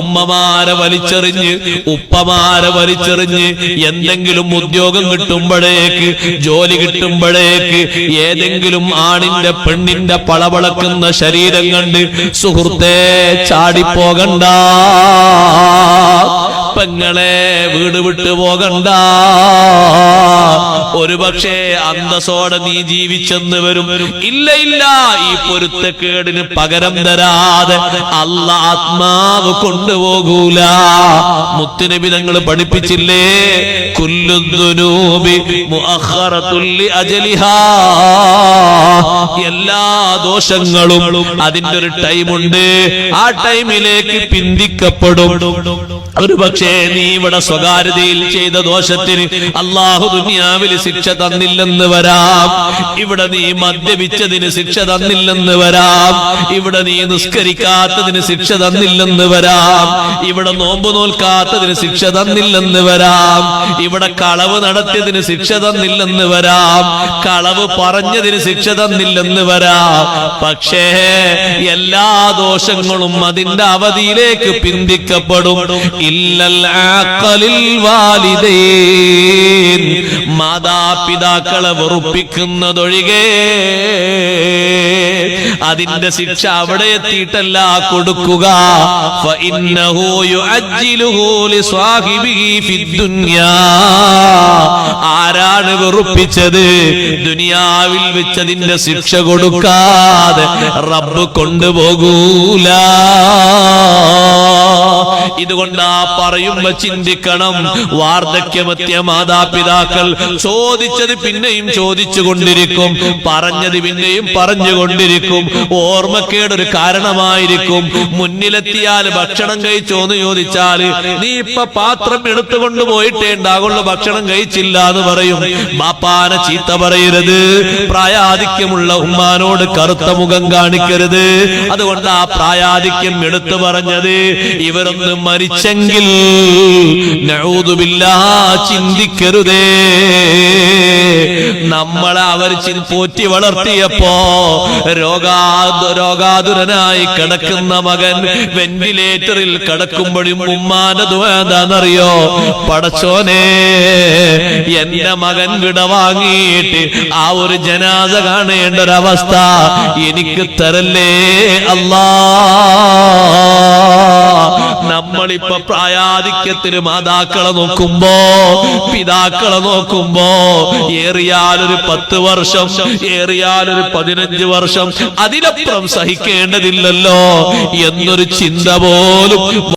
ഉമ്മമാരെ വലിച്ചെറിഞ്ഞ് ഉപ്പമാരെ വലിച്ചെറിഞ്ഞ് എന്തെങ്കിലും ഉദ്യോഗം കിട്ടുമ്പോഴേക്ക് ജോലി കിട്ടുമ്പോഴേക്ക് ഏതെങ്കിലും ആണിന്റെ പെണ്ണിന്റെ പളപളക്കുന്ന ശരീരം കണ്ട് സുഹൃത്തേ ചാടിപ്പോകണ്ട, പെങ്ങളെ വീട് വിട്ടു പോകണ്ട. ഒരുപക്ഷേ അന്തസ്സോടെ നീ ജീവിച്ചെന്ന് വരും. ഇല്ല ഇല്ല, ഈ പൊരുത്തക്കേടിന് പകരം തരാതെ അല്ലാഹ് ആത്മാവ് കൊണ്ടുപോകൂല. മുത്തുനബി തങ്ങൾ പഠിപ്പിച്ചില്ലേ, കുല്ലുദ്ദുനൂബി മുഅഖറത്തുൽ ലിഅജലിഹാ, എല്ലാ ദോഷങ്ങളും അതിന്റെ ഒരു ടൈമുണ്ട്, ആ ടൈമിലേക്ക് പിന്തിക്കപ്പെടും. ഒരു പക്ഷേ നീ ഇവിടെ സ്വകാര്യതയിൽ ചെയ്ത ദോഷത്തിന് അല്ലാഹു ദുനിയാവിൽ ശിക്ഷ തന്നില്ലെന്ന് വരാം. ഇവിടെ നീ മദ്യപിച്ചതിന് ശിക്ഷ തന്നില്ലെന്ന് വരാം. ഇവിടെ നീ നിസ്കരിക്കാത്തതിന് ശിക്ഷ തന്നില്ലെന്ന് വരാം. ഇവിടെ നോമ്പ് നോൽക്കാത്തതിന് ശിക്ഷ തന്നില്ലെന്ന് വരാം. ഇവിടെ കളവ് നടത്തിയതിന് ശിക്ഷ തന്നില്ലെന്ന് വരാം. കളവ് പറഞ്ഞതിന് ശിക്ഷ തന്നില്ലെന്ന് വരാം. പക്ഷേ എല്ലാ ദോഷങ്ങളും അതിന്റെ അവധിയിലേക്ക് പിന്തിക്കപ്പെടും. ഇല്ലൽ ആഖലിൽ വാലിദൈൻ, മാതാപിതാക്കളെ വെറുപ്പിക്കുന്നതൊഴികെ അതിന്റെ ശിക്ഷ അവിടെ എത്തിയിട്ടല്ല കൊടുക്കുക. ഫഇന്നഹു യുഅജ്ജിലുഹു ലിസ്വാഹിബിഹി ഫിദ്ദുനിയാ, ആരാണ് വെറുപ്പിച്ചത് ദുനിയാവിൽ വെച്ചതിന്റെ ശിക്ഷ കൊടുക്കാതെ റബ്ബ് കൊണ്ടുപോകൂല. ഇതുകൊണ്ടാ പറയുമ്പോ ചിന്തിക്കണം, വാർദ്ധക്യമെത്തിയ മാതാപിതാക്കൾ ചോദിച്ചത് പിന്നെയും ചോദിച്ചു കൊണ്ടിരിക്കും, പറഞ്ഞത് പിന്നെയും പറഞ്ഞുകൊണ്ടിരിക്കും. ഓർമ്മക്കേടൊരു കാരണമായിരിക്കും. മുന്നിലെത്തിയാൽ ഭക്ഷണം കഴിച്ചോന്ന് ചോദിച്ചാല് നീ ഇപ്പൊ പാത്രം എടുത്തുകൊണ്ട് പോയിട്ടേ ഉണ്ടാകുള്ളൂ, ഭക്ഷണം കഴിച്ചില്ല എന്ന് പറയും. ബാപ്പാനെ ചീത്ത പറയരുത്, പ്രായാധിക്യമുള്ള ഉമ്മാനോട് കറുത്ത മുഖം കാണിക്കരുത്. അതുകൊണ്ട് ആ പ്രായാധിക്യം എടുത്തു പറഞ്ഞത് ഇവരൊന്ന് മരിച്ചെങ്കിൽ നഊദു ബില്ലാഹ് ചിന്തിക്കരുതേ. നമ്മളെ അവർ പോറ്റി വളർത്തിയപ്പോ രോഗാതുരനായി കിടക്കുന്ന മകൻ വെന്റിലേറ്ററിൽ കിടക്കുമ്പോഴും ഉമ്മാന്റെ ദുആ എന്താണെന്നറിയോ? പടച്ചോനെ, എന്റെ മകൻ വിടവാങ്ങിയിട്ട് ആ ഒരു ജനാസ കാണേണ്ട ഒരവസ്ഥ എനിക്ക് തരല്ലേ അല്ലാ. നമ്മളിപ്പോ പ്രായാധിക്യത്തിന് മാതാക്കളെ നോക്കുമ്പോ, പിതാക്കളെ നോക്കുമ്പോ ഏറിയാലൊരു 10 വർഷം, ഏറിയാലൊരു 15 വർഷം, അതിനപ്പുറം സഹിക്കേണ്ടതില്ലല്ലോ എന്നൊരു ചിന്ത പോലും